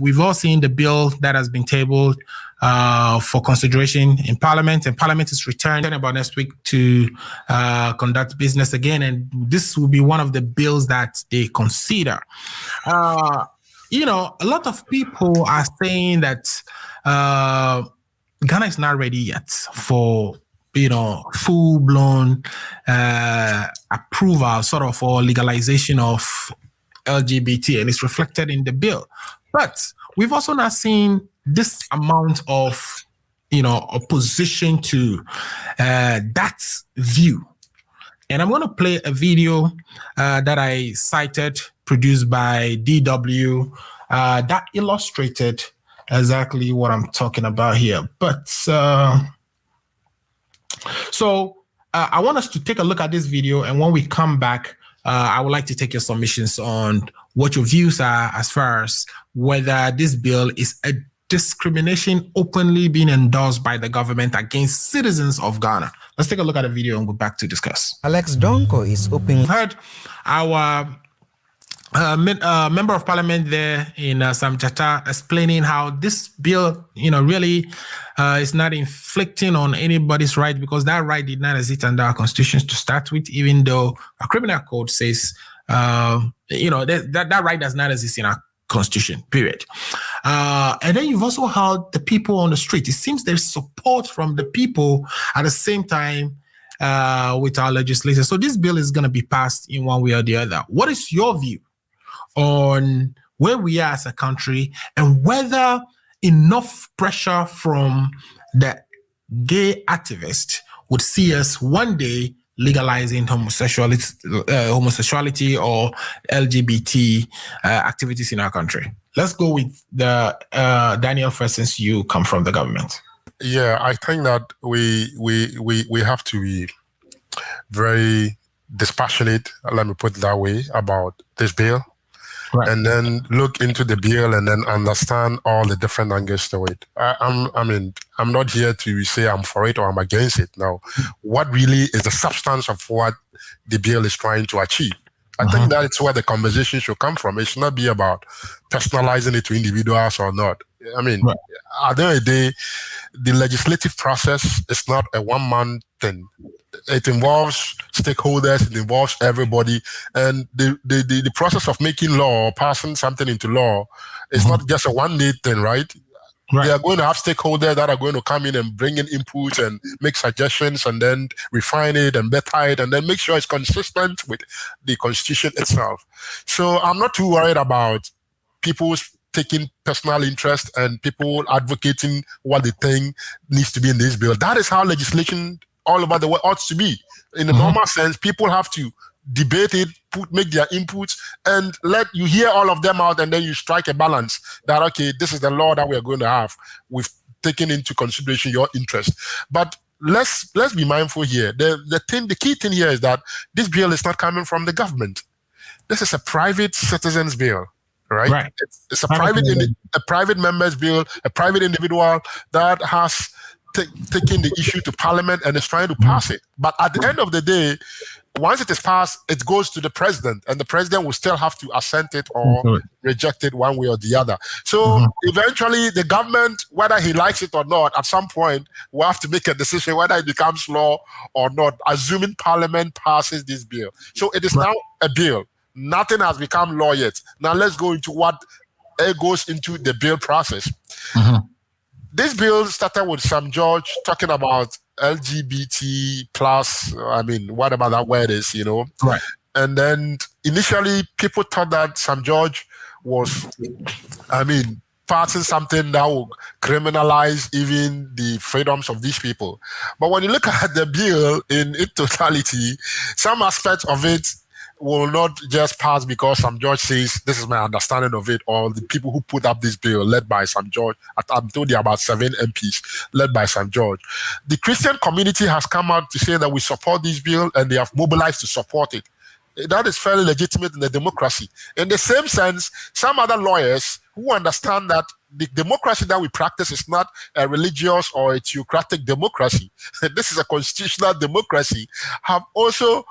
we've all seen the bill that has been tabled for consideration in Parliament, and Parliament is returning about next week to conduct business again, and this will be one of the bills that they consider. A lot of people are saying that Ghana is not ready yet for full-blown approval, sort of, or legalization of LGBT, and it's reflected in the bill. But we've also not seen this amount of, opposition to that view. And I'm going to play a video that I cited, produced by DW, that illustrated exactly what I'm talking about here. But I want us to take a look at this video, and when we come back, I would like to take your submissions on what your views are as far as whether this bill is a discrimination openly being endorsed by the government against citizens of Ghana. Let's take a look at the video and go back to discuss. Alex Donko is open. Heard our member of parliament there in Samjata explaining how this bill, really is not inflicting on anybody's right, because that right did not exist under our constitution to start with, even though our criminal code says, that right does not exist in our constitution, period. And then you've also heard the people on the street. It seems there's support from the people at the same time with our legislators. So this bill is going to be passed in one way or the other. What is your view on where we are as a country, and whether enough pressure from the gay activists would see us one day legalizing homosexuality or LGBT activities in our country? Let's go with the Daniel first, since you come from the government. Yeah, I think that we have to be very dispassionate, let me put it that way, about this bill. Right. And then look into the bill and then understand all the different angles to it. I'm not here to say I'm for it or I'm against it. Now, what really is the substance of what the bill is trying to achieve? I think that's where the conversation should come from. It should not be about personalizing it to individuals or not. At the end of the day, the legislative process is not a one-man thing. It involves stakeholders, it involves everybody. And the process of making law or passing something into law is not just a one-day thing, right? They are going to have stakeholders that are going to come in and bring in input and make suggestions and then refine it and better it and then make sure it's consistent with the constitution itself. So I'm not too worried about people's taking personal interest and people advocating what they think needs to be in this bill. That is how legislation all over the world ought to be. In a normal sense, people have to debate it, make their inputs, and let you hear all of them out, and then you strike a balance that, okay, this is the law that we are going to have. We've taken into consideration your interest. But let's be mindful here. The key thing here is that this bill is not coming from the government. This is a private citizens bill. Right? It's a private member's bill, a private individual that has taken the issue to Parliament and is trying to pass it. But at the end of the day, once it is passed, it goes to the president, and the president will still have to assent it or reject it one way or the other. So eventually, the government, whether he likes it or not, at some point, will have to make a decision whether it becomes law or not, assuming Parliament passes this bill. So it is now a bill. Nothing has become law yet. Now let's go into what goes into the bill process. This bill started with Sam George talking about LGBT plus, whatever that word is, Right. And then initially people thought that Sam George was, passing something that would criminalize even the freedoms of these people. But when you look at the bill in its totality, some aspects of it will not just pass because Sam George says, this is my understanding of it, or the people who put up this bill led by Sam George. I'm told there are about 7 MPs led by Sam George. The Christian community has come out to say that we support this bill and they have mobilized to support it. That is fairly legitimate in a democracy. In the same sense, some other lawyers who understand that the democracy that we practice is not a religious or a theocratic democracy. This is a constitutional democracy, have also,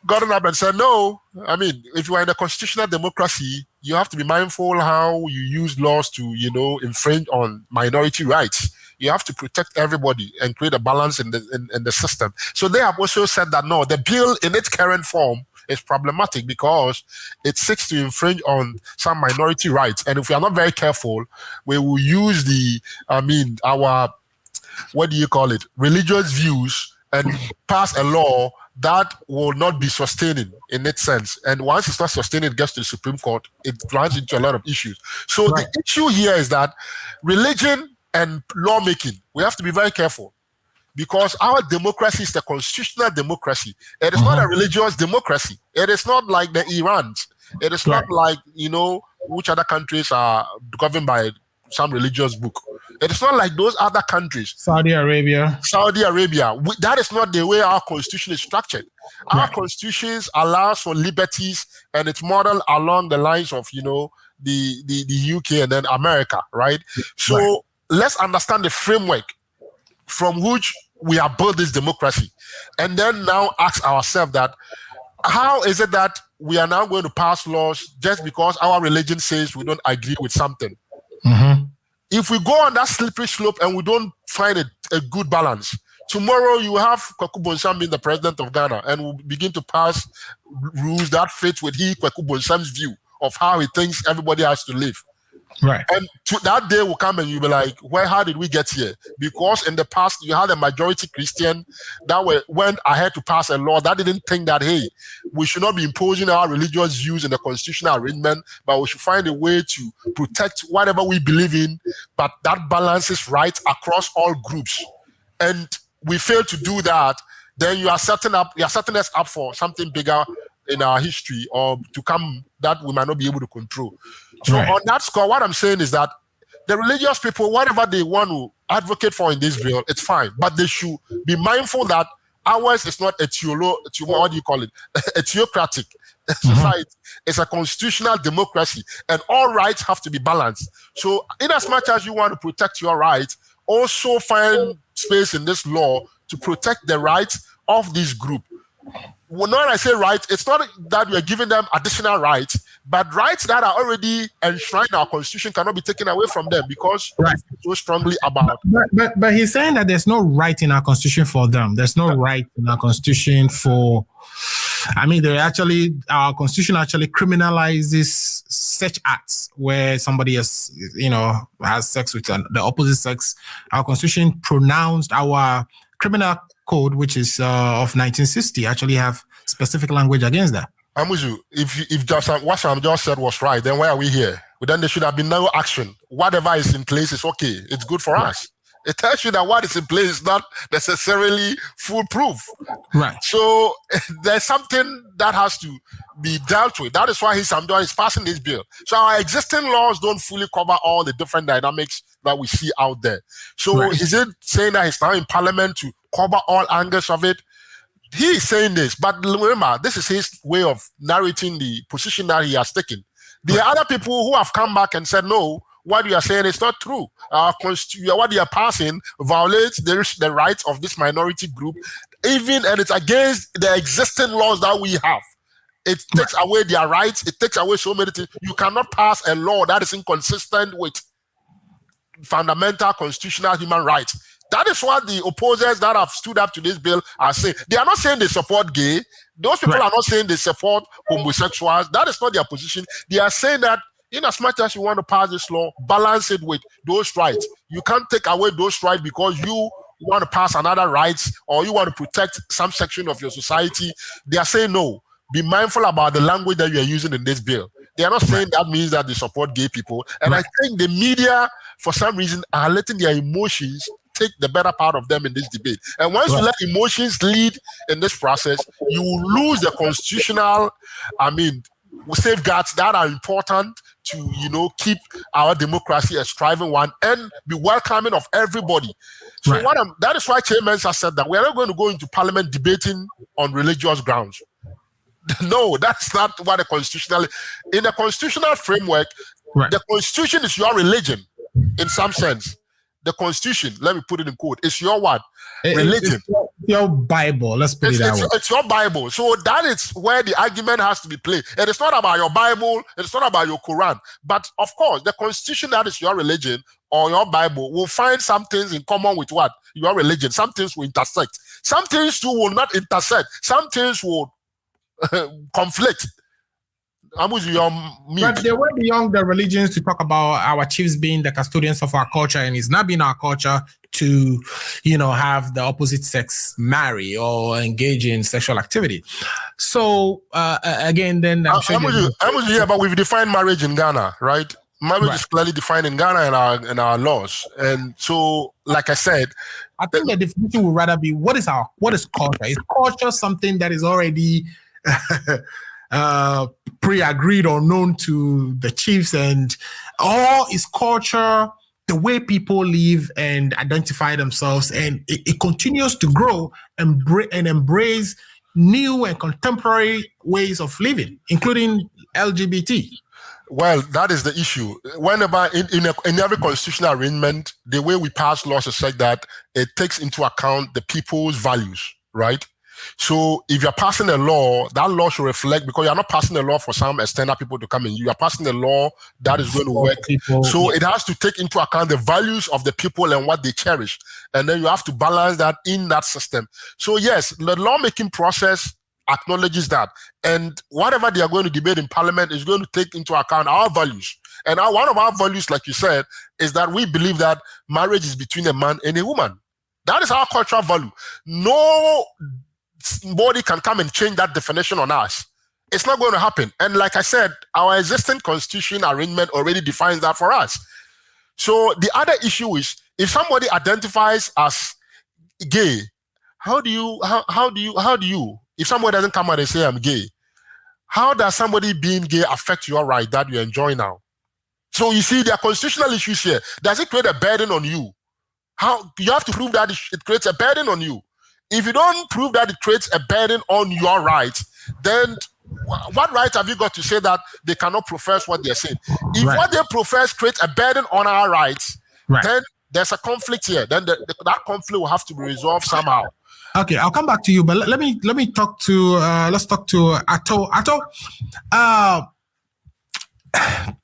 gotten up and said, no, I mean, if you are in a constitutional democracy, you have to be mindful how you use laws to, infringe on minority rights. You have to protect everybody and create a balance in the system. So they have also said that, no, the bill in its current form is problematic because it seeks to infringe on some minority rights. And if we are not very careful, we will use our, religious views and pass a law that will not be sustaining in its sense. And once it's not sustaining, it gets to the Supreme Court, it runs into a lot of issues. So the issue here is that religion and lawmaking, we have to be very careful because our democracy is a constitutional democracy. It is not a religious democracy. It is not like the Irans. It is not like, which other countries are governed by some religious book. It is not like those other countries. Saudi Arabia. That is not the way our constitution is structured. Our constitutions allows for liberties and it's modeled along the lines of, the UK and then America, right? So let's understand the framework from which we have built this democracy. And then now ask ourselves that, how is it that we are now going to pass laws just because our religion says we don't agree with something? If we go on that slippery slope and we don't find a good balance, tomorrow you have Kweku Bonsam being the president of Ghana and we'll begin to pass rules that fit with Kweku Bonsam's view of how he thinks everybody has to live. Right. And that day will come and you'll be like, how did we get here? Because in the past, you had a majority Christian that went ahead to pass a law that didn't think that, hey, we should not be imposing our religious views in the constitutional arrangement, but we should find a way to protect whatever we believe in, but that balances rights across all groups. And we fail to do that, then you are setting us up for something bigger in our history or to come that we might not be able to control. So on that score, what I'm saying is that the religious people, whatever they want to advocate for in this bill, it's fine. But they should be mindful that ours is not a theocratic society. It's a constitutional democracy and all rights have to be balanced. So in as much as you want to protect your rights, also find space in this law to protect the rights of this group. When I say rights, it's not that we are giving them additional rights, but rights that are already enshrined in our constitution cannot be taken away from them because we feel so strongly about. But he's saying that there's no right in our constitution for them. There's no right in our constitution for. I mean, our constitution actually criminalizes such acts where somebody has sex with the opposite sex. Our constitution pronounced our criminal code, which is of 1960, actually have specific language against that. Amuzu, if just what Sam just said was right, then why are we here? Well, then there should have been no action. Whatever is in place is okay. It's good for us. It tells you that what is in place is not necessarily foolproof. Right. So there's something that has to be dealt with. That is why Sam is passing this bill. So our existing laws don't fully cover all the different dynamics that we see out there. So is it saying that he's now in parliament to cover all angles of it? He is saying this, but remember, this is his way of narrating the position that he has taken. The other people who have come back and said, no, what you are saying is not true. What you are passing violates the rights of this minority group, and it's against the existing laws that we have. It takes away their rights. It takes away so many things. You cannot pass a law that is inconsistent with fundamental constitutional human rights. That is what the opposers that have stood up to this bill are saying. They are not saying they support gay. Those people are not saying they support homosexuals. That is not their position. They are saying that in as much as you want to pass this law, balance it with those rights. You can't take away those rights because you want to pass another rights or you want to protect some section of your society. They are saying no. Be mindful about the language that you are using in this bill. They are not saying that means that they support gay people. And I think the media, for some reason, are letting their emotions take the better part of them in this debate. And once you let emotions lead in this process, you will lose the constitutional, safeguards that are important to, keep our democracy a thriving one and be welcoming of everybody. So that is why Chairman has said that we are not going to go into parliament debating on religious grounds. No, that's not what in the constitutional framework, the constitution is your religion in some sense. The constitution, let me put it in quote, is your what? Religion. your Bible. Let's put it that way. It's your Bible. So that is where the argument has to be played. And it's not about your Bible. It's not about your Quran. But of course, the constitution that is your religion or your Bible will find some things in common with what? Your religion. Some things will intersect. Some things too will not intersect. Some things will conflict. But they went beyond the religions to talk about our chiefs being the custodians of our culture, and it's not been our culture to, have the opposite sex marry or engage in sexual activity. So again, then I'm sure but we've defined marriage in Ghana, right? Marriage is clearly defined in Ghana in our laws, and so, like I said, I think the definition would rather be what is culture? Is culture something that is already pre-agreed or known to the chiefs, or is culture the way people live and identify themselves, and it continues to grow and embrace new and contemporary ways of living, including LGBT? Well, that is the issue. Whenever in every constitutional arrangement, the way we pass laws is like that, it takes into account the people's values, right? So if you're passing a law, that law should reflect, because you're not passing a law for some external people to come in, you are passing a law that is going to work. It has to take into account the values of the people and what they cherish. And then you have to balance that in that system. So yes, the lawmaking process acknowledges that. And whatever they are going to debate in Parliament is going to take into account our values. And one of our values, like you said, is that we believe that marriage is between a man and a woman. That is our cultural value. Nobody can come and change that definition on us. It's not going to happen. And like I said, our existing constitution arrangement already defines that for us. So the other issue is, if somebody identifies as gay, how do you, if somebody doesn't come out and say I'm gay, how does somebody being gay affect your right that you enjoy now? So you see, there are constitutional issues here. Does it create a burden on you? How you have to prove that it creates a burden on you. If you don't prove that it creates a burden on your rights, then what right have you got to say that they cannot profess what they're saying? If what they profess creates a burden on our rights, then there's a conflict here. Then that conflict will have to be resolved somehow. Okay, I'll come back to you, but let me talk to let's talk to Atto. Atto,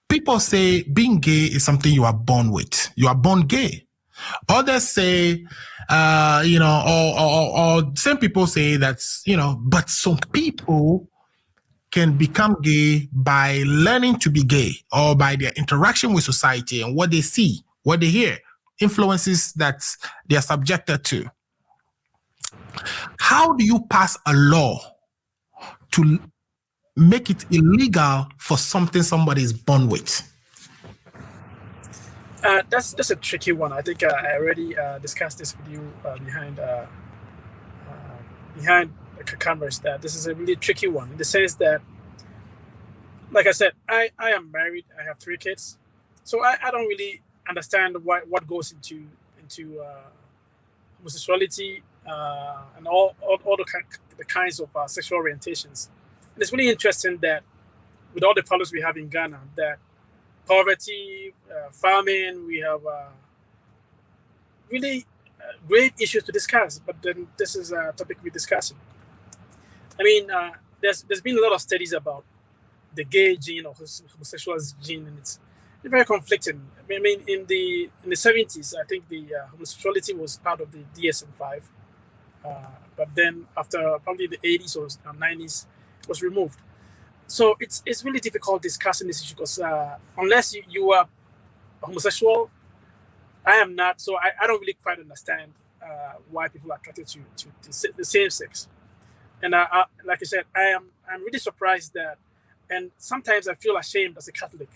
people say being gay is something you are born with. You are born gay. Others say, or some people say that's, but some people can become gay by learning to be gay or by their interaction with society and what they see, what they hear, influences that they are subjected to. How do you pass a law to make it illegal for something somebody is born with? That's a tricky one. I think I already discussed this with you behind the cameras. That this is a really tricky one in the sense that, like I said, I am married. I have 3 kids, so I don't really understand what goes into homosexuality and all the kinds of sexual orientations. And it's really interesting that with all the problems we have in Ghana, that poverty, famine, we have really grave issues to discuss. But then this is a topic we're discussing. I mean, there's been a lot of studies about the gay gene or homosexual gene, and it's very conflicting. I mean, in the 70s, I think the homosexuality was part of the DSM-5, but then after probably the 80s or 90s, it was removed. So it's really difficult discussing this issue because unless you are homosexual, I am not. So I don't really quite understand why people are attracted to the same sex. And like I said, I'm really surprised that, and sometimes I feel ashamed as a Catholic.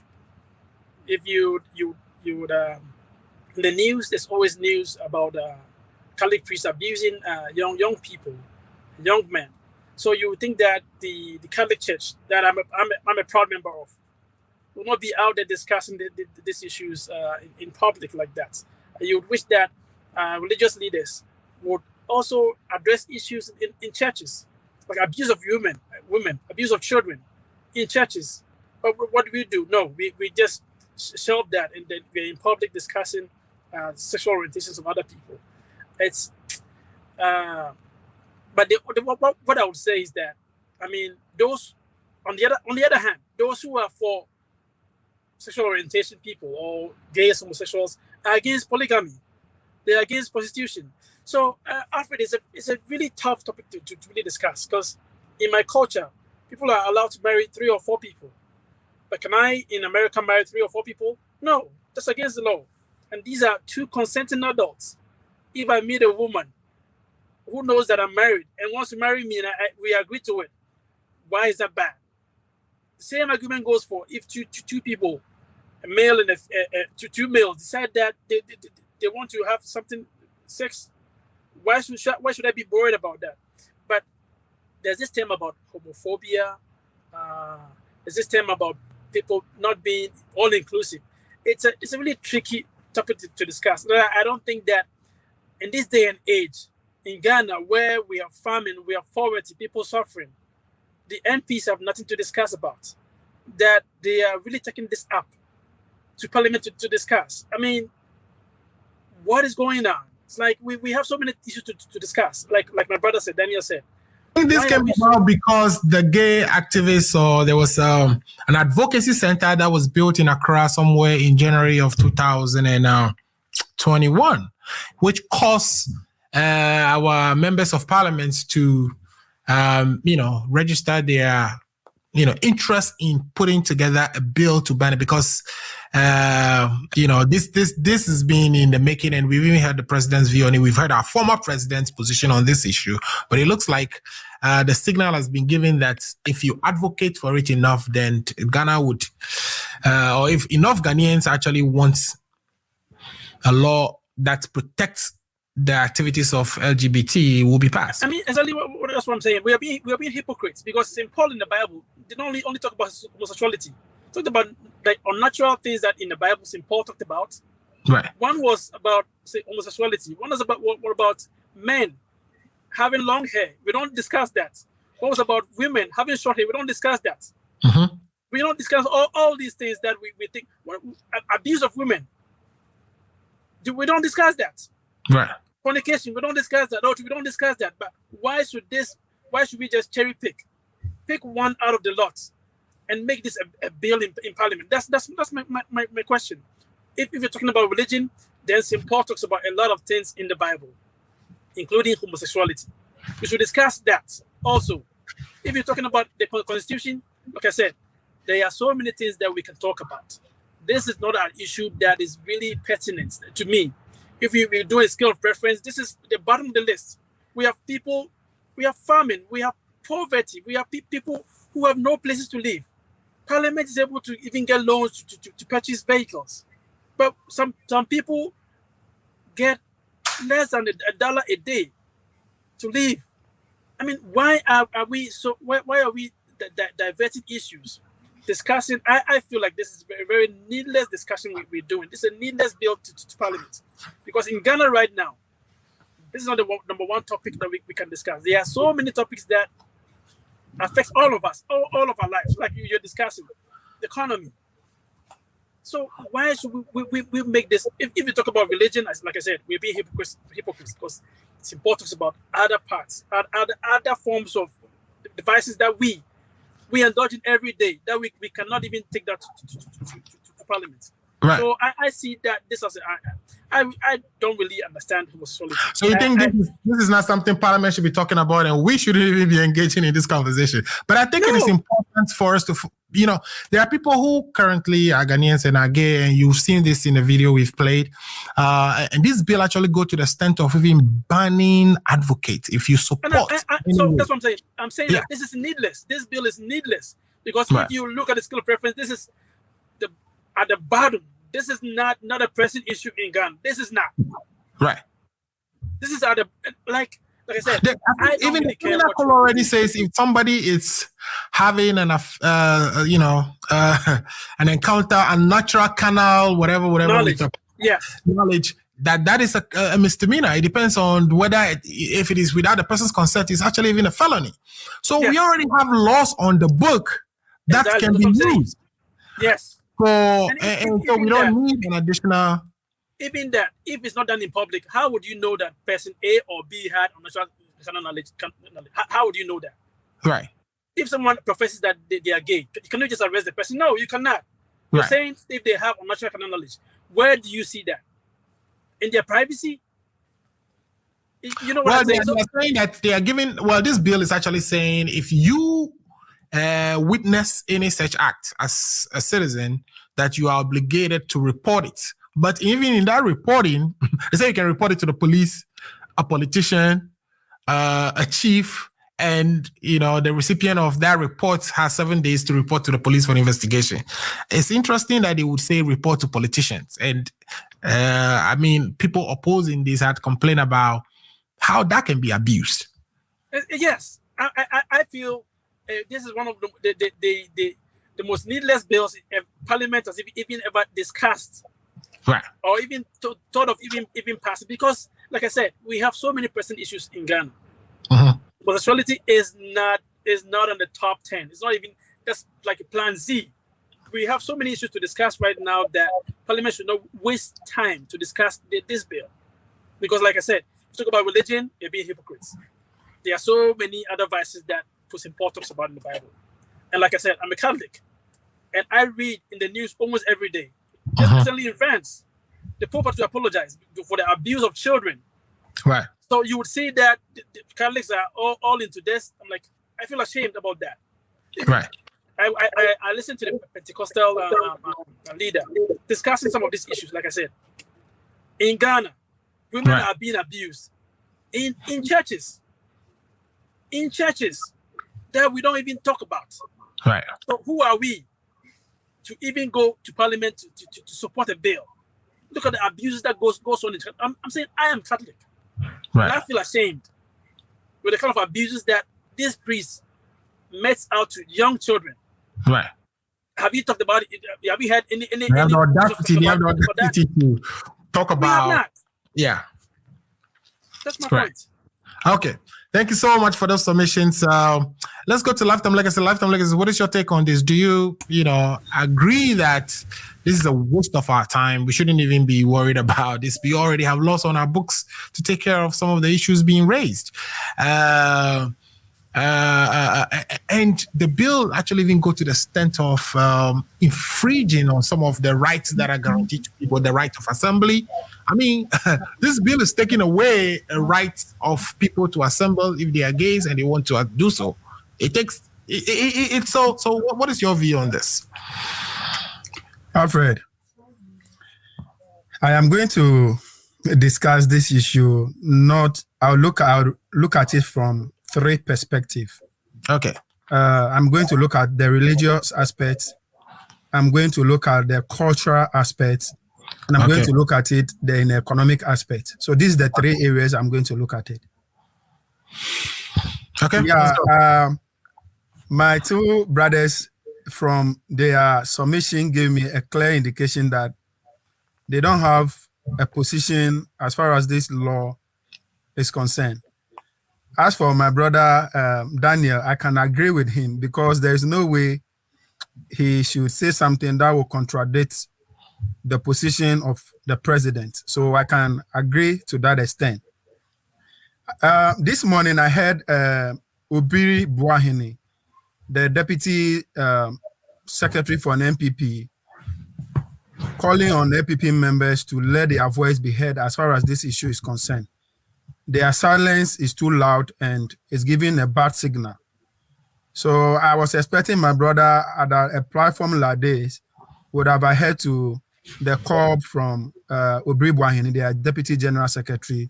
If you would in the news, there's always news about Catholic priests abusing young people, young men. So you would think that the Catholic Church that I'm a proud member of will not be out there discussing these issues in public like that. You would wish that religious leaders would also address issues in churches, like abuse of women, abuse of children in churches. But what do? No, we just shelve that, and then we're in public discussing sexual orientations of other people. It's But what I would say is that, I mean, those on the other hand, those who are for sexual orientation people or gays, homosexuals are against polygamy. They're against prostitution. So, Alfred, it's a really tough topic to really discuss, because in my culture, people are allowed to marry 3 or 4 people. But can I, in America, marry 3 or 4 people? No, that's against the law. And these are 2 consenting adults. If I meet a woman who knows that I'm married and wants to marry me and we agree to it, why is that bad? The same argument goes for if two people, a male and two males, decide that they want to have something sex. Why should I be worried about that? But there's this term about homophobia. There's this term about people not being all inclusive. It's a really tricky topic to discuss. I don't think that in this day and age, in Ghana, where we have famine, we have poverty, people suffering, the MPs have nothing to discuss about. That they are really taking this up to Parliament to discuss. I mean, what is going on? It's like we have so many issues to discuss. Like my brother said, Daniel said. I think this came about because the gay activists, or there was an advocacy center that was built in Accra somewhere in January of 2021, which caused our members of parliament to, register their, interest in putting together a bill to ban it, because, this has been in the making, and we've even heard the president's view on it. We've heard our former president's position on this issue, but it looks like the signal has been given that if you advocate for it enough, then Ghana would, or if enough Ghanaians actually want a law that protects the activities of LGBT, will be passed. I mean, exactly that's what I'm saying. We are being hypocrites, because St. Paul in the Bible did not only talk about homosexuality. Talked about like unnatural things that in the Bible St. Paul talked about. Right. One was about, say, homosexuality. One was about what about men having long hair. We don't discuss that. One was about women having short hair. We don't discuss that. Mm-hmm. We don't discuss all these things that we think abuse of women. We don't discuss that. Right. Fornication, we don't discuss that. We don't discuss that. But why should we just cherry pick one out of the lot and make this a bill in Parliament? That's my question. If you're talking about religion, then St. Paul talks about a lot of things in the Bible, including homosexuality. We should discuss that also. If you're talking about the Constitution, like I said, there are so many things that we can talk about. This is not an issue that is really pertinent to me. If we do a scale of preference, this is the bottom of the list. We have people, we have famine, we have poverty, we have people who have no places to live. Parliament is able to even get loans to purchase vehicles. But some people get less than $1 a day to live. I mean, why are we diverting issues? Discussing, I feel like this is very, very needless discussion we're doing. This is a needless bill to Parliament. Because in Ghana right now, this is not the number one topic that we can discuss. There are so many topics that affect all of us, all of our lives, like you're discussing, the economy. So why should we make this? If you talk about religion, like I said, we're being hypocrites because it's important to talk about other parts, other forms of devices that we indulge in every day, that we cannot even take that to Parliament. Right. So I see that this as I don't really understand homosexuality. So you think this is not something Parliament should be talking about, and we shouldn't even be engaging in this conversation? But I think it is important for us to, there are people who currently are Ghanaians and are gay, and you've seen this in the video we've played. And this bill actually go to the extent of even banning advocates if you support. So that's what I'm saying. I'm saying that this is needless. This bill is needless because if you look at the scale of preference, this is at the bottom. This is not a pressing issue in Ghana. This is not. Right. This is at the like I said. Even the criminal law already says if somebody is having an encounter, a natural canal, whatever knowledge. Knowledge that is a misdemeanor. It depends on whether if it is without the person's consent, it's actually even a felony. So we already have laws on the book that can be used. Yes. So so we don't need an additional. Even that, if it's not done in public, how would you know that person A or B had carnal knowledge. How would you know that? Right. If someone professes that they are gay, can you just arrest the person? No, you cannot. You're saying if they have unnatural carnal knowledge. Where do you see that? In their privacy? You know what I'm saying? They're saying that they are giving. Well, this bill is actually saying if you witness any such act as a citizen, that you are obligated to report it. But even in that reporting, they say you can report it to the police, a politician, a chief, and the recipient of that report has 7 days to report to the police for the investigation. It's interesting that they would say report to politicians, and people opposing this had complained about how that can be abused. Yes, I feel this is one of the most needless bills Parliament has even ever discussed, right? Or even thought of even passing, because, like I said, we have so many pressing issues in Ghana. Homosexuality is not on the top 10. It's not even just like a plan Z. We have so many issues to discuss right now that Parliament should not waste time to discuss this bill, because, like I said, if you talk about religion, you're being hypocrites. There are so many other vices that St. Paul talks about in the Bible. And like I said, I'm a Catholic, and I read in the news almost every day. Just recently in France, the Pope had to apologize for the abuse of children. Right. So you would see that the Catholics are all into this. I'm like, I feel ashamed about that. Right. I listened to the Pentecostal leader discussing some of these issues. Like I said, in Ghana, women are being abused in churches. In churches that we don't even talk about. Right. So who are we to even go to Parliament to support a bill? Look at the abuses that goes on. I'm saying I am Catholic. Right. And I feel ashamed with the kind of abuses that this priest metes out to young children. Right. Have you talked about it? Have you had any? They have the audacity to talk about. We have not. Yeah. That's my point. Okay. Thank you so much for those submissions. Let's go to Lifetime Legacy. Lifetime Legacy, what is your take on this? Do you, agree that this is a waste of our time? We shouldn't even be worried about this. We already have laws on our books to take care of some of the issues being raised. And the bill actually even go to the extent of infringing on some of the rights that are guaranteed to people, the right of assembly. I mean, this bill is taking away a right of people to assemble if they are gays and they want to do so. So what is your view on this? Alfred, I am going to discuss this issue. I'll look at it from 3 perspectives. Okay. I'm going to look at the religious aspect. I'm going to look at the cultural aspect, and I'm going to look at it in the economic aspect. So these are the 3 areas I'm going to look at it. Okay. Yeah. My 2 brothers from their submission gave me a clear indication that they don't have a position as far as this law is concerned. As for my brother Daniel, I can agree with him because there's no way he should say something that will contradict the position of the president. So I can agree to that extent. This morning I heard Obiri Buahini, the deputy secretary for an MPP, calling on MPP members to let their voice be heard as far as this issue is concerned. Their silence is too loud and is giving a bad signal. So I was expecting my brother at a platform like this would have adhered to the call from Obiri Buahini, their deputy general secretary,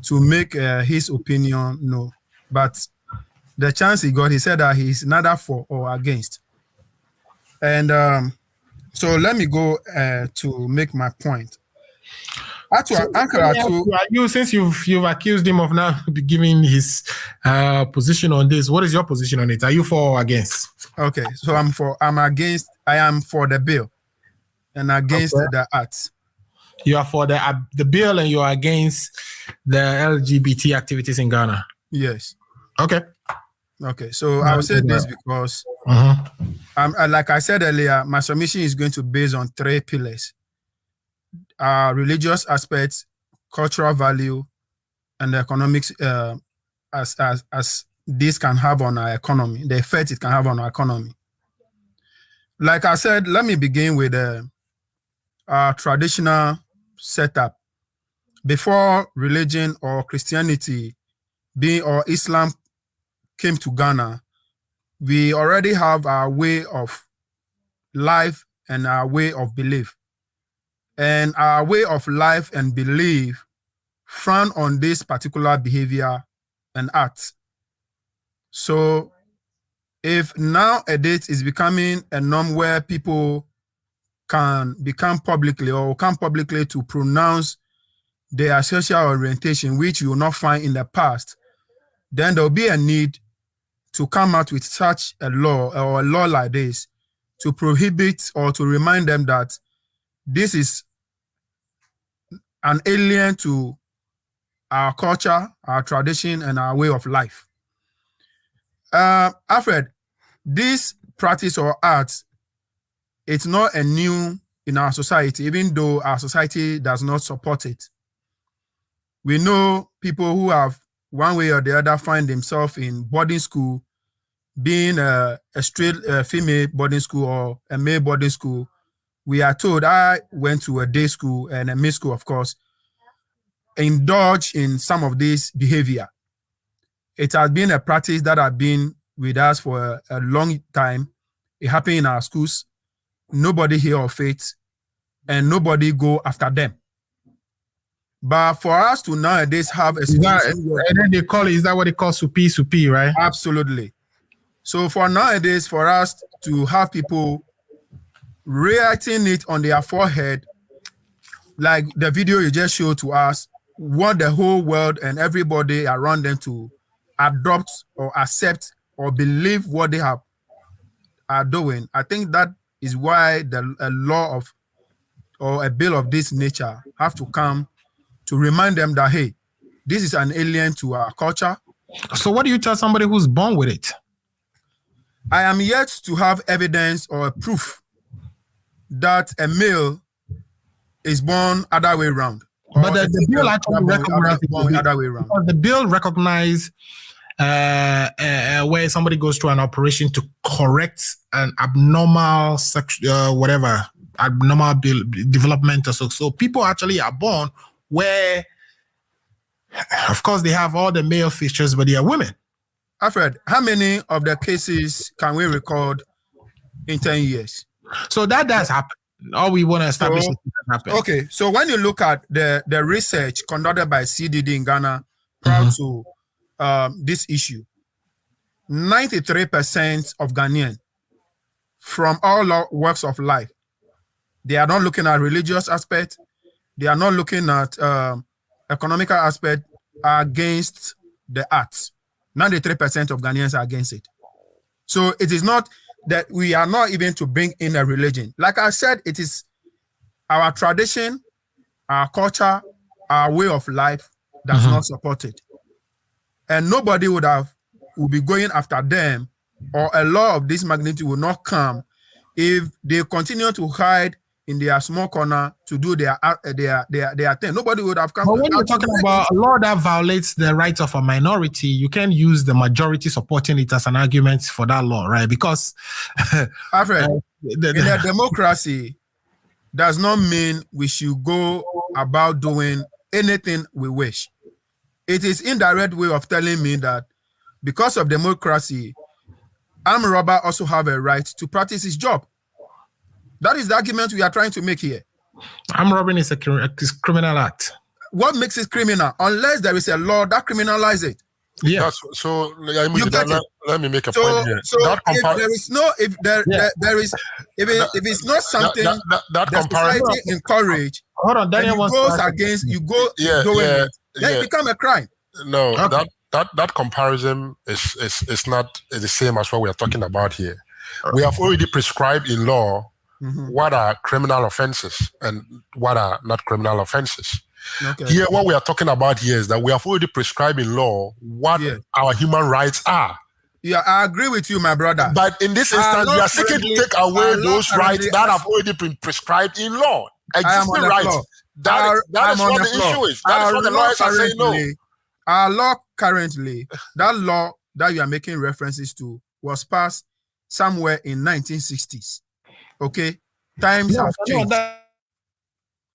to make his opinion known. But the chance he got, he said that he's neither for or against. And so let me go to make my point. Since you've accused him of now giving his position on this, what is your position on it? Are you for or against? Okay, so I am for the bill and against the act. You are for the bill and you are against the LGBT activities in Ghana? Yes. Okay. So I will say this because like I said earlier, my submission is going to be based on 3 pillars. Religious aspects, cultural value, and the economics as this can have on our economy, the effect it can have on our economy. Like I said, let me begin with our traditional setup. Before religion or Christianity or Islam came to Ghana, we already have our way of life and our way of belief. And our way of life and belief frown on this particular behavior and act. So if nowadays is becoming a norm where people can come publicly to pronounce their sexual orientation, which you will not find in the past, then there will be a need to come out with such a law or a law like this to prohibit or to remind them that this is an alien to our culture, our tradition, and our way of life. Alfred, this practice or art, it's not a new in our society, even though our society does not support it. We know people who have one way or the other find themselves in boarding school, being a straight female boarding school or a male boarding school. We are told, I went to a day school and a mid school, of course, indulge in some of this behavior. It has been a practice that has been with us for a long time. It happened in our schools. Nobody hear of it, and nobody go after them. But for us to nowadays have a situation and then they call it, is that what they call supi, right? Absolutely. So for nowadays, for us to have people writing it on their forehead, like the video you just showed to us, want the whole world and everybody around them to adopt or accept or believe what they are doing. I think that is why a law of or a bill of this nature have to come to remind them that, hey, this is an alien to our culture. So what do you tell somebody who's born with it? I am yet to have evidence or a proof that a male is born other way around. But the bill actually recognizes other way around. The bill recognizes where somebody goes through an operation to correct an abnormal abnormal development or so. So people actually are born where, of course, they have all the male features, but they are women. Alfred, how many of the cases can we record in 10 years? So that does happen. All we want to establish is that happen. Okay, so when you look at the research conducted by CDD in Ghana prior to this issue, 93% of Ghanaians from all walks of life, they are not looking at religious aspect, they are not looking at economical aspect, are against the arts. 93% of Ghanaians are against it. So it is not that we are not even to bring in a religion. Like I said, it is our tradition, our culture, our way of life that's not supported. And nobody would be going after them, or a law of this magnitude will not come if they continue to hide in their small corner to do their thing. Nobody would have come. But when you're talking about a law that violates the rights of a minority, you can use the majority supporting it as an argument for that law, right? Because Alfred, in a democracy does not mean we should go about doing anything we wish. It is indirect way of telling me that because of democracy, armed robber also have a right to practice his job. That is the argument we are trying to make here. Armed robbing is a criminal act. What makes it criminal? Unless there is a law that criminalizes it. Yeah. Let me make a point here. So if it's not something that society encourage, hold on, Daniel wants goes against then it become a crime. No, okay. that comparison is not the same as what we are talking about here. We have already prescribed in law what are criminal offenses and what are not criminal offenses. Okay. Here, what we are talking about here is that we have already prescribed in law what our human rights are. Yeah, I agree with you, my brother. But in this instance, we are seeking to take away those rights that have already been prescribed in law. Existing rights. That is what the issue is. That is what the lawyers are saying no. Our law currently, that law that you are making references to was passed somewhere in 1960s. Okay, times have changed.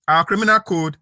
Our criminal code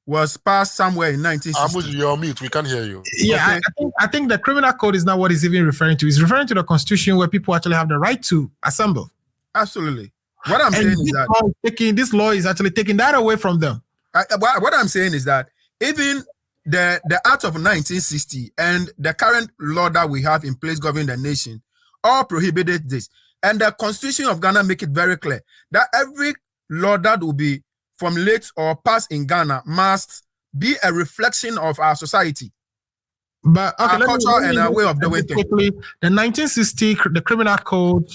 was passed somewhere in 1960s. You're on mute. We can't hear you. Yeah, Okay. I think the criminal code is not what he's even referring to. He's referring to the Constitution where people actually have the right to assemble. Absolutely. What I'm saying is that this law is actually taking that away from them. What I'm saying is that even the Act of 1960 and the current law that we have in place governing the nation all prohibited this. And the Constitution of Ghana make it very clear that every law that will be formulated or passed in Ghana must be a reflection of our society. But okay, our culture and our way of doing things. The 1960, the criminal code,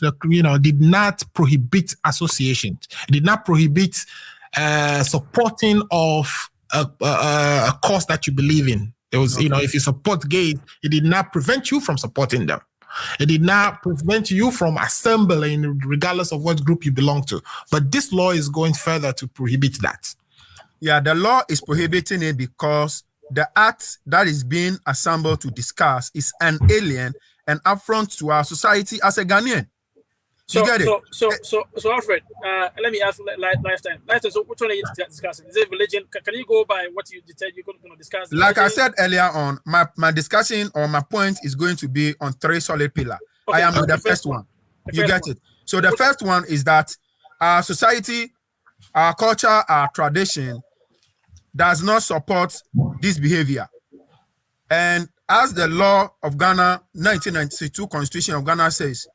did not prohibit associations. It did not prohibit supporting of a cause that you believe in. There was, if you support gays, it did not prevent you from supporting them. It did not prevent you from assembling, regardless of what group you belong to. But this law is going further to prohibit that. Yeah, the law is prohibiting it because the act that is being assembled to discuss is an alien and affront to our society as a Ghanaian. So Alfred, let me ask Lifetime. So which one are you discussing? Is it religion? Can you go by what you said you're going to discuss? Like I said earlier on, my discussion or my point is going to be on 3 solid pillars. Okay, I am the first one. You get it? So the first one is that our society, our culture, our tradition does not support this behavior. And as the law of Ghana, 1992 Constitution of Ghana says,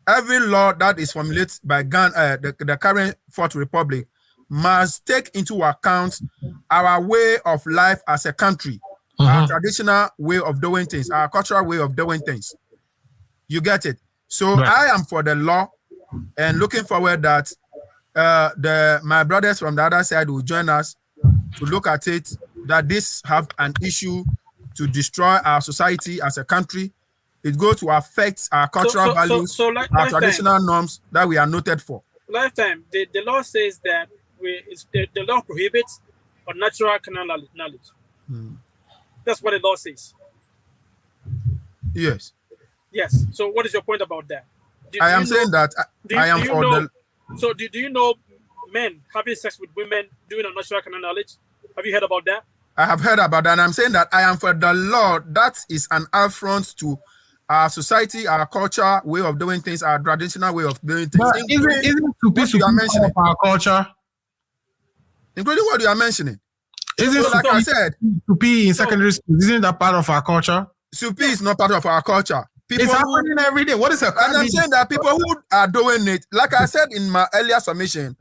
every law that is formulated by Ghana, the current Fourth Republic must take into account our way of life as a country, our traditional way of doing things, our cultural way of doing things. You get it? So I am for the law and looking forward that my brothers from the other side will join us to look at it, that this have an issue to destroy our society as a country. It goes to affect our cultural values, our traditional norms that we are noted for. Lifetime, the law says that the law prohibits unnatural carnal knowledge. That's what the law says. Yes. Yes. So what is your point about that? I am saying that I am for the... So do you know men having sex with women doing unnatural carnal knowledge? Have you heard about that? I have heard about that, and I'm saying that I am for the law that is an affront to our society, our culture, way of doing things, our traditional way of doing things. But isn't what you are mentioning our culture? Including what you are mentioning. Like I said, Supi in secondary school, isn't that part of our culture? Supi is not part of our culture. It's happening every day. What is it? And I'm saying that people who are doing it, like I said in my earlier submission,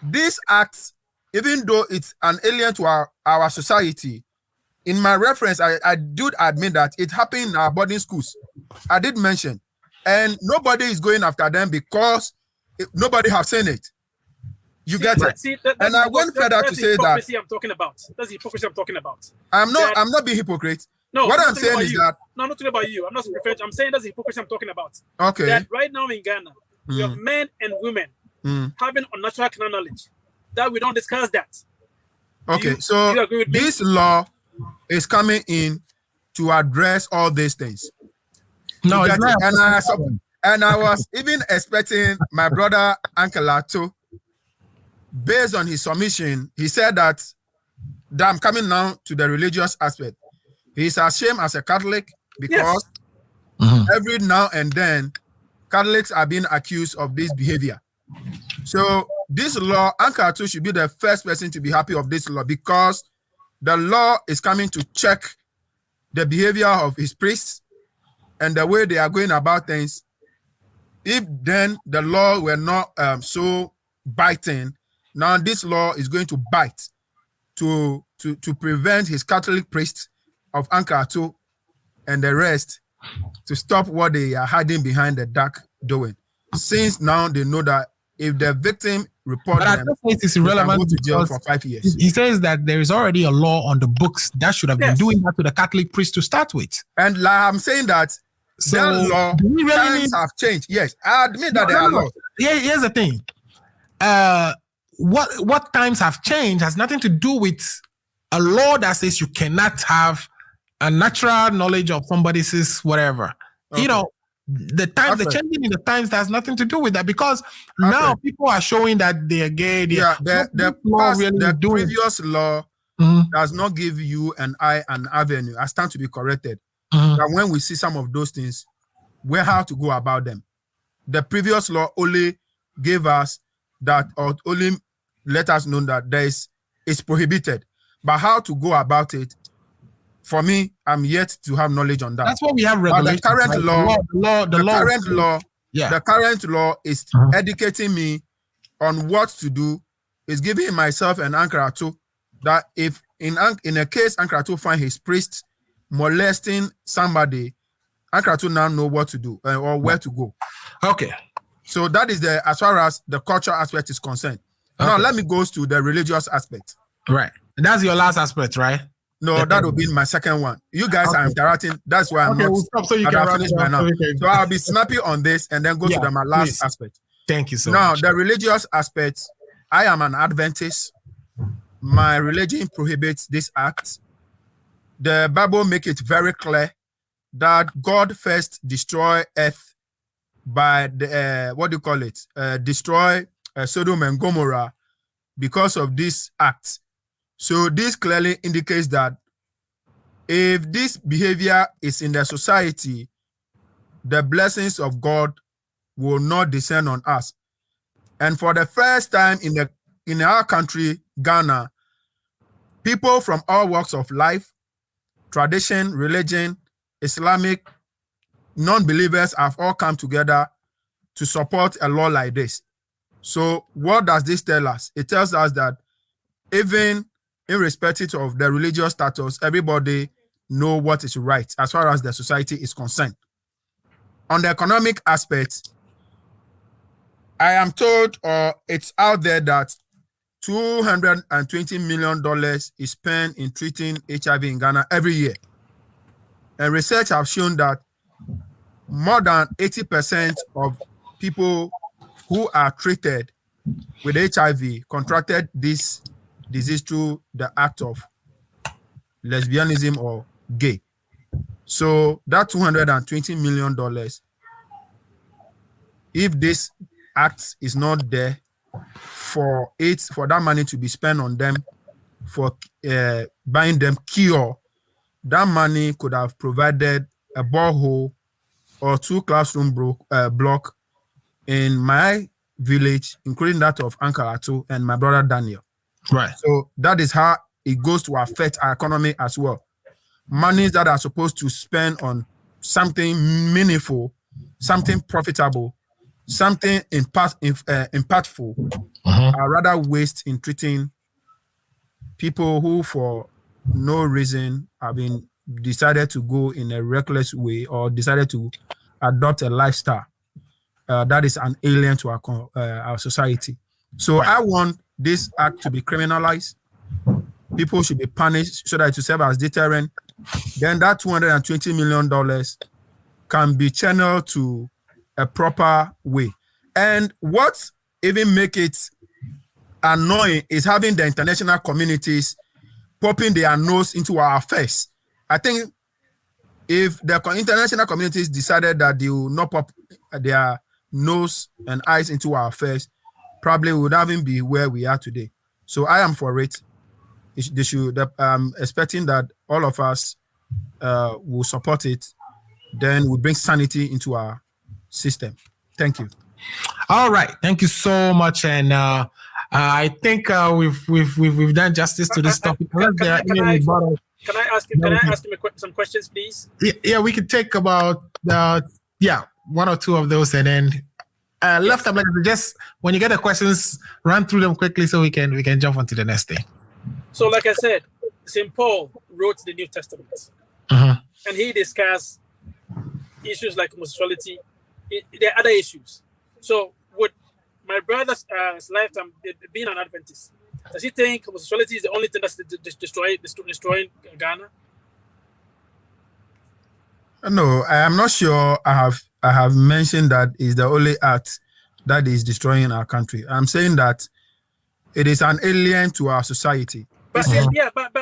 this act, even though it's an alien to our society, in my reference, I do admit that it happened in our boarding schools. I did mention. And nobody is going after them because nobody has seen it. You get it? And I went further to say that... I'm talking about. That's the hypocrisy I'm talking about. I'm not being hypocrite. No, what I'm saying is that... No, I'm not talking about you. I'm not referring to... I'm saying that's the hypocrisy I'm talking about. Okay. That right now in Ghana, we have men and women having unnatural knowledge. That we don't discuss that. Okay, so this law is coming in to address all these things. No, it's not. And I was even expecting my brother Uncle Ato, based on his submission, he said that I'm coming now to the religious aspect. He's ashamed as a Catholic because every now and then Catholics are being accused of this behavior. So this law, Uncle Ato should be the first person to be happy of this law because the law is coming to check the behavior of his priests and the way they are going about things. If then the law were not so biting, now this law is going to bite to prevent his Catholic priests of Uncle Ato and the rest to stop what they are hiding behind the dark doing. Since now they know that if the victim reports them, it is irrelevant go to jail for 5 years. He says that there is already a law on the books that should have been doing that to the Catholic priest to start with. And like I'm saying that that law times have changed. Yes, I admit that there are laws. Yeah, here's the thing. What times have changed has nothing to do with a law that says you cannot have a natural knowledge of somebody's whatever. Okay. You know, the changing in the times has nothing to do with that, because now people are showing that they are gay. The previous law does not give you and I an avenue. I stand to be corrected. That when we see some of those things, we have to go about them. The previous law only gave us that, or only let us know that it's prohibited. But how to go about it, for me, I'm yet to have knowledge on that. That's what we have regulations. The current the current law is educating me on what to do, is giving myself an anchor that if in a case Ankratu find his priest molesting somebody, Ankratu now know what to do or where to go. Okay. So that is as far as the cultural aspect is concerned. Okay. Now let me go to the religious aspect. Right. That's your last aspect, right? No, that will be my second one. You guys are interacting. That's why I'm not. We'll stop so you can finish by now. So I'll be snappy on this and then go to my last aspect. Thank you so much. Now, the religious aspect, I am an Adventist. My religion prohibits this act. The Bible makes it very clear that God first destroyed earth by destroy Sodom and Gomorrah because of this act. So this clearly indicates that if this behavior is in the society, the blessings of God will not descend on us. And for the first time in our country, Ghana, people from all walks of life, tradition, religion, Islamic, non-believers have all come together to support a law like this. So what does this tell us? It tells us that even irrespective of the religious status, everybody know what is right as far as the society is concerned. On the economic aspect, I am told it's out there that $220 million is spent in treating HIV in Ghana every year. And research have shown that more than 80% of people who are treated with HIV contracted this disease through the act of lesbianism or gay. So that $220 million, if this act is not there for that money to be spent on them for buying them cure, that money could have provided a borehole or 2 classroom block in my village, including that of Uncle Ato and my brother Daniel. Right. So that is how it goes to affect our economy as well. Monies that are supposed to spend on something meaningful, something profitable, something impactful, are rather waste in treating people who for no reason have been decided to go in a reckless way or decided to adopt a lifestyle that is an alien to our society. So I want this act to be criminalized. People should be punished so that it will serve as deterrent. Then that $220 million can be channeled to a proper way. And what even make it annoying is having the international communities popping their nose into our affairs. I think if the international communities decided that they will not pop their nose and eyes into our affairs, probably we would not even be where we are today. So I am for it. They should, expecting that all of us will support it. Then we'll bring sanity into our system. Thank you. All right. Thank you so much. And I think we've done justice to this topic. Can I ask him some questions, please? Yeah, we could take about 1 or 2 of those, and then left up, like just when you get the questions, run through them quickly so we can jump on to the next thing. So, like I said, St. Paul wrote the New Testament, and he discussed issues like homosexuality. There are other issues. So, would my brother's lifetime being an Adventist, does he think homosexuality is the only thing that's destroying Ghana? No, I am not sure. I have mentioned that is the only act that is destroying our country. I'm saying that it is an alien to our society. But yeah, but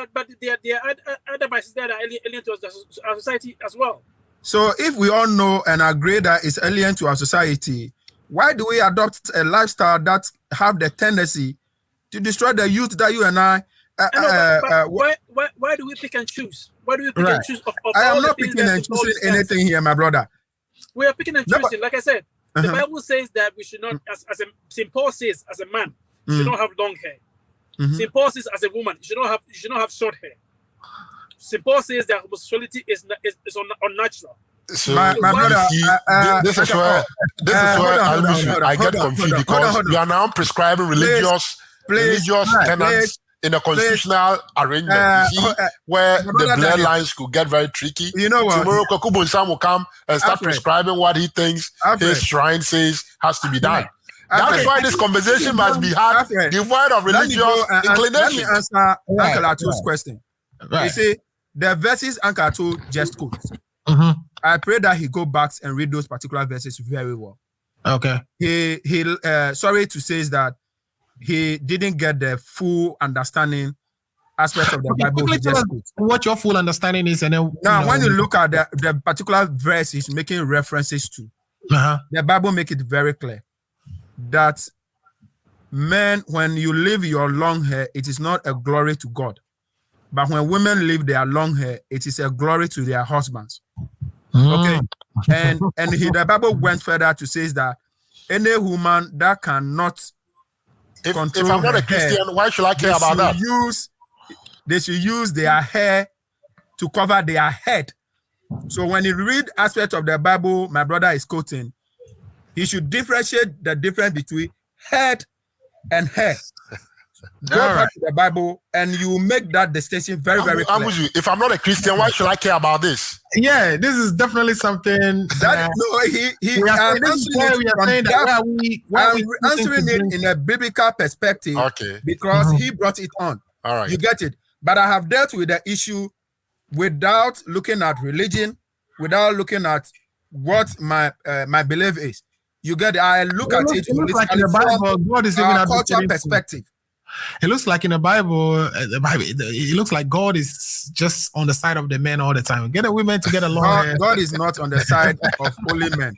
there are other vices that are alien to our society as well. So if we all know and agree that it's alien to our society, why do we adopt a lifestyle that have the tendency to destroy the youth that you and I? Why do we pick and choose? Why do we pick and choose? I am not picking and choosing anything here, my brother. We are picking and choosing. Like I said, the Bible says that we should not, as St. Paul says, as a man, you should not have long hair. St. Paul says, as a woman, you should not have short hair. St. Paul says that homosexuality is unnatural. So my brother, this is where I get confused because you are now prescribing religious tenets in a constitutional arrangement, where the bloodlines could get very tricky. You know what? Tomorrow, Kokubun-san will come and start prescribing what he thinks his shrine says has to be done. That's why this conversation must be had devoid of religious inclination. Let me answer Uncle Atu's question. You see, the verses Uncle Atu just quotes. I pray that he go back and read those particular verses very well. Okay. He sorry to say is that he didn't get the full understanding aspect of the Bible. He just what your full understanding is, and then now when you look at the particular verse he's making references to, the Bible make it very clear that men, when you leave your long hair, it is not a glory to God. But when women leave their long hair, it is a glory to their husbands. Okay. And the Bible went further to say that any woman that cannot control if I'm not a Christian, why should I care about that? They should use their hair to cover their head. So when you read aspect of the Bible, my brother is quoting, he should differentiate the difference between head and hair. Go back to the Bible and you make that distinction very, very clear. If I'm not a Christian, why should I care about this? Yeah, this is definitely something that we are answering it in a biblical perspective, because he brought it on. All right, you get it. But I have dealt with the issue without looking at religion, without looking at what my belief is. You get it. I look at it looks like in the Bible, God is even cultural perspective. It looks like in the Bible, it looks like God is just on the side of the men all the time. Get the women to get along. God is not on the side of only men.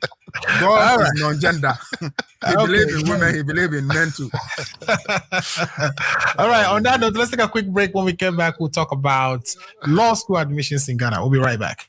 God is non-gender. He believes in women, he believes in men too. All right, on that note, let's take a quick break. When we come back, we'll talk about law school admissions in Ghana. We'll be right back.